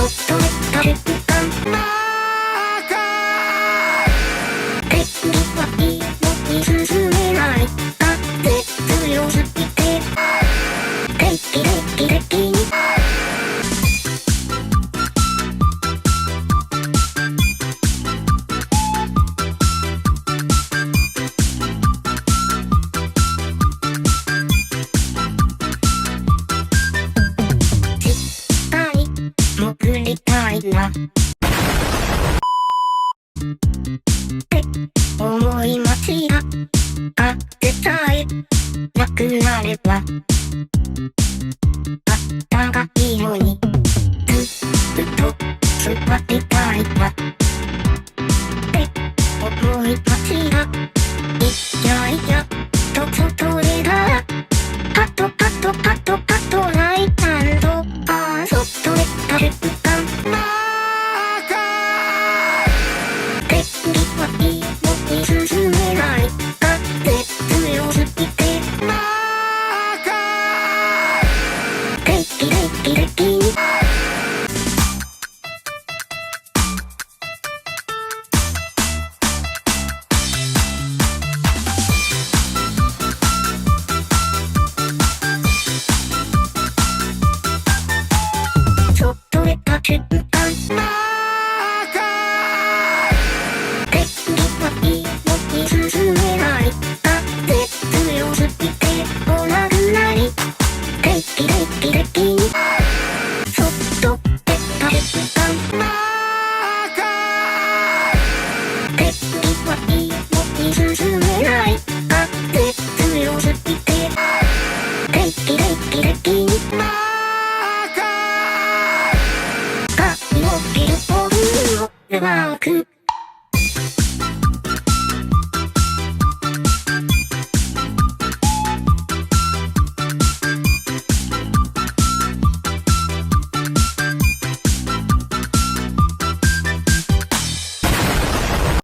っと出た瞬間手はいいのに進めない風強すぎて定期に潜りたいなって思いますが風さえなくなればあったかいのにずっと座りたいなって思いますがいやいやと外でたらパッとライタンドそっと出た瞬間手はいいのに進めない風強すぎて定期にそっと出た瞬間手はいいのに進めない風強すぎて来なくなり定期にそっと出た瞬間手はいいのに進めない風強すぎて定期にビルボールをマーク